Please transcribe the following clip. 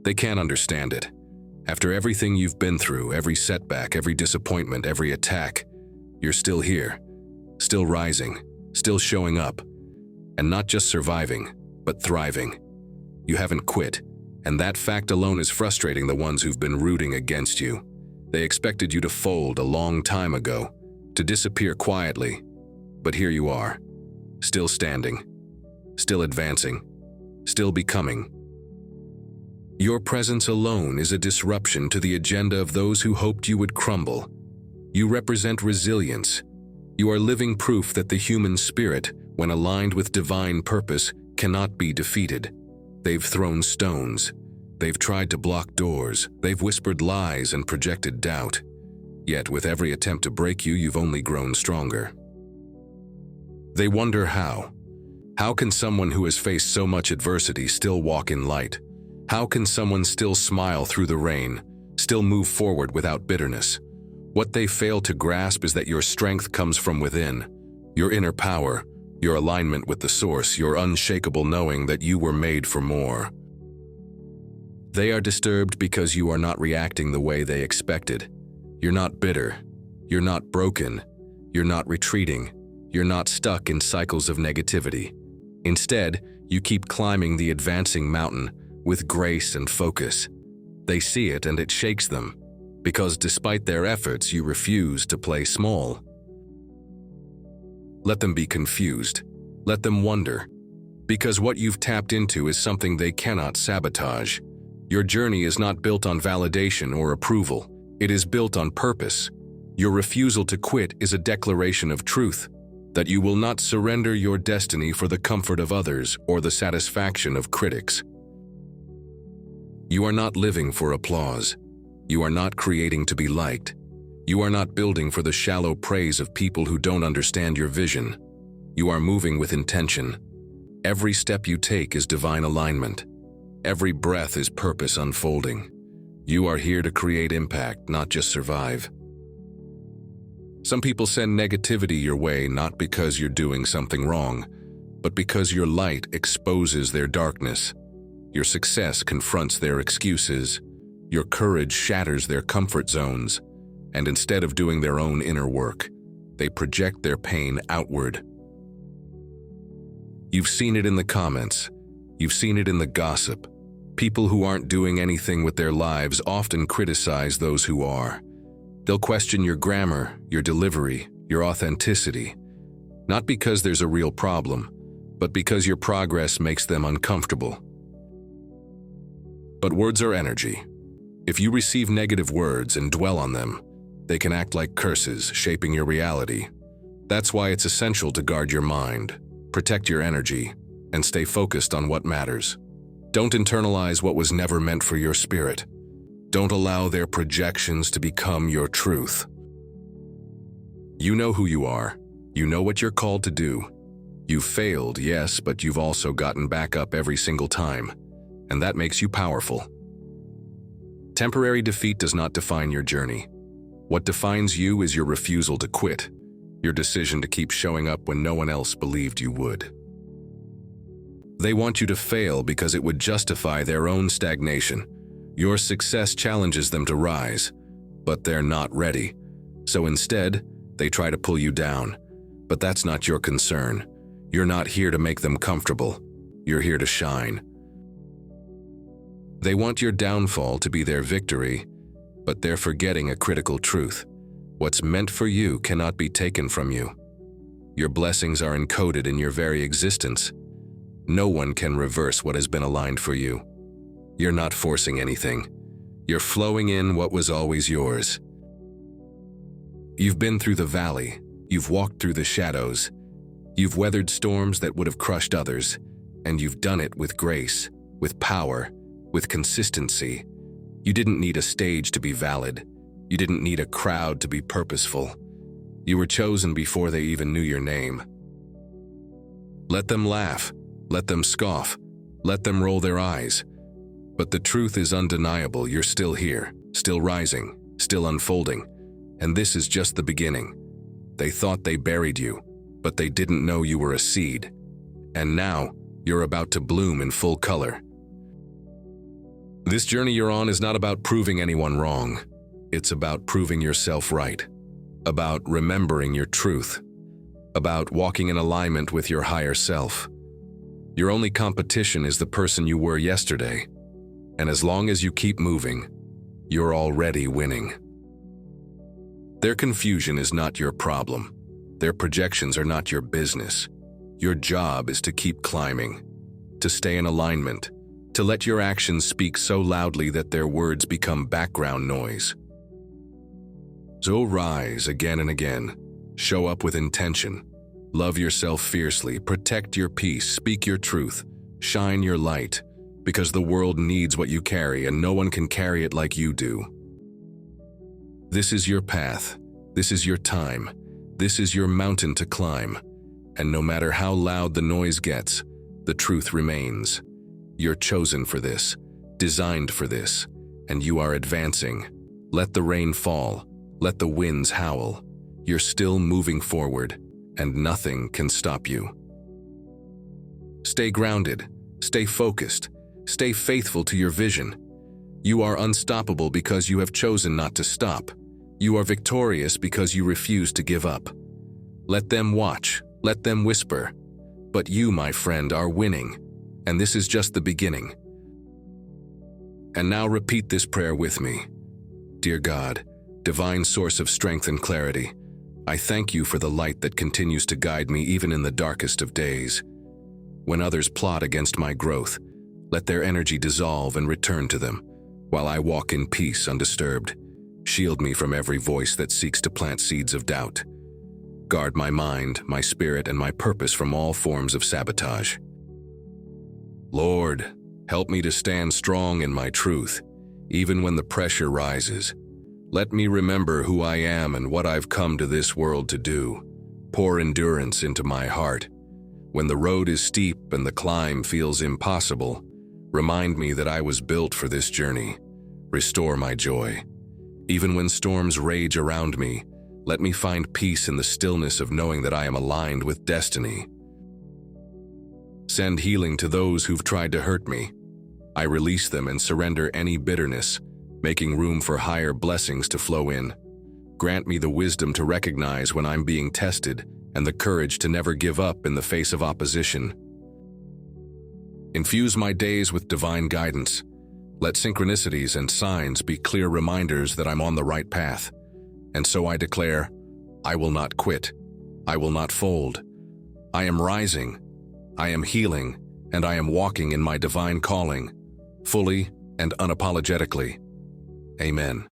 They can't understand it. After everything you've been through, every setback, every disappointment, every attack, you're still here, still rising, still showing up, and not just surviving, but thriving. You haven't quit, and that fact alone is frustrating the ones who've been rooting against you. They expected you to fold a long time ago, to disappear quietly, but here you are, still standing, still advancing, still becoming. Your presence alone is a disruption to the agenda of those who hoped you would crumble. You represent resilience. You are living proof that the human spirit, when aligned with divine purpose, cannot be defeated. They've thrown stones. They've tried to block doors. They've whispered lies and projected doubt. Yet with every attempt to break you, you've only grown stronger. They wonder how. How can someone who has faced so much adversity still walk in light? How can someone still smile through the rain, still move forward without bitterness? What they fail to grasp is that your strength comes from within, your inner power, your alignment with the source, your unshakable knowing that you were made for more. They are disturbed because you are not reacting the way they expected. You're not bitter. You're not broken. You're not retreating. You're not stuck in cycles of negativity. Instead, you keep climbing the advancing mountain with grace and focus. They see it and it shakes them, because despite their efforts, you refuse to play small. Let them be confused. Let them wonder, because what you've tapped into is something they cannot sabotage. Your journey is not built on validation or approval. It is built on purpose. Your refusal to quit is a declaration of truth, that you will not surrender your destiny for the comfort of others or the satisfaction of critics. You are not living for applause. You are not creating to be liked. You are not building for the shallow praise of people who don't understand your vision. You are moving with intention. Every step you take is divine alignment. Every breath is purpose unfolding. You are here to create impact, not just survive. Some people send negativity your way not because you're doing something wrong, but because your light exposes their darkness. Your success confronts their excuses. Your courage shatters their comfort zones. And instead of doing their own inner work, they project their pain outward. You've seen it in the comments. You've seen it in the gossip. People who aren't doing anything with their lives often criticize those who are. They'll question your grammar, your delivery, your authenticity, not because there's a real problem, but because your progress makes them uncomfortable. But words are energy. If you receive negative words and dwell on them, they can act like curses, shaping your reality. That's why it's essential to guard your mind, protect your energy, and stay focused on what matters. Don't internalize what was never meant for your spirit. Don't allow their projections to become your truth. You know who you are. You know what you're called to do. You've failed, yes, but you've also gotten back up every single time, and that makes you powerful. Temporary defeat does not define your journey. What defines you is your refusal to quit, your decision to keep showing up when no one else believed you would. They want you to fail because it would justify their own stagnation. Your success challenges them to rise, but they're not ready. So instead, they try to pull you down. But that's not your concern. You're not here to make them comfortable. You're here to shine. They want your downfall to be their victory, but they're forgetting a critical truth. What's meant for you cannot be taken from you. Your blessings are encoded in your very existence. No one can reverse what has been aligned for you. You're not forcing anything. You're flowing in what was always yours. You've been through the valley. You've walked through the shadows. You've weathered storms that would have crushed others, and you've done it with grace, with power, with consistency. You didn't need a stage to be valid. You didn't need a crowd to be purposeful. You were chosen before they even knew your name. Let them laugh. Let them scoff. Let them roll their eyes. But the truth is undeniable. You're still here, still rising, still unfolding. And this is just the beginning. They thought they buried you, but they didn't know you were a seed. And now, you're about to bloom in full color. This journey you're on is not about proving anyone wrong. It's about proving yourself right, about remembering your truth, about walking in alignment with your higher self. Your only competition is the person you were yesterday, and as long as you keep moving, you're already winning. Their confusion is not your problem. Their projections are not your business. Your job is to keep climbing, to stay in alignment, to let your actions speak so loudly that their words become background noise. So rise again and again, show up with intention, love yourself fiercely, protect your peace, speak your truth, shine your light, because the world needs what you carry and no one can carry it like you do. This is your path, this is your time, this is your mountain to climb, and no matter how loud the noise gets, the truth remains. You're chosen for this, designed for this, and you are advancing. Let the rain fall, let the winds howl. You're still moving forward, and nothing can stop you. Stay grounded, stay focused, stay faithful to your vision. You are unstoppable because you have chosen not to stop. You are victorious because you refuse to give up. Let them watch, let them whisper, but you, my friend, are winning, and this is just the beginning. And now repeat this prayer with me. Dear God, divine source of strength and clarity, I thank you for the light that continues to guide me even in the darkest of days. When others plot against my growth, let their energy dissolve and return to them, while I walk in peace undisturbed. Shield me from every voice that seeks to plant seeds of doubt. Guard my mind, my spirit, and my purpose from all forms of sabotage. Lord, help me to stand strong in my truth, even when the pressure rises. Let me remember who I am and what I've come to this world to do. Pour endurance into my heart. When the road is steep and the climb feels impossible, remind me that I was built for this journey. Restore my joy. Even when storms rage around me, let me find peace in the stillness of knowing that I am aligned with destiny. Send healing to those who've tried to hurt me. I release them and surrender any bitterness, making room for higher blessings to flow in. Grant me the wisdom to recognize when I'm being tested and the courage to never give up in the face of opposition. Infuse my days with divine guidance. Let synchronicities and signs be clear reminders that I'm on the right path. And so I declare, I will not quit. I will not fold. I am rising. I am healing, and I am walking in my divine calling, fully and unapologetically. Amen.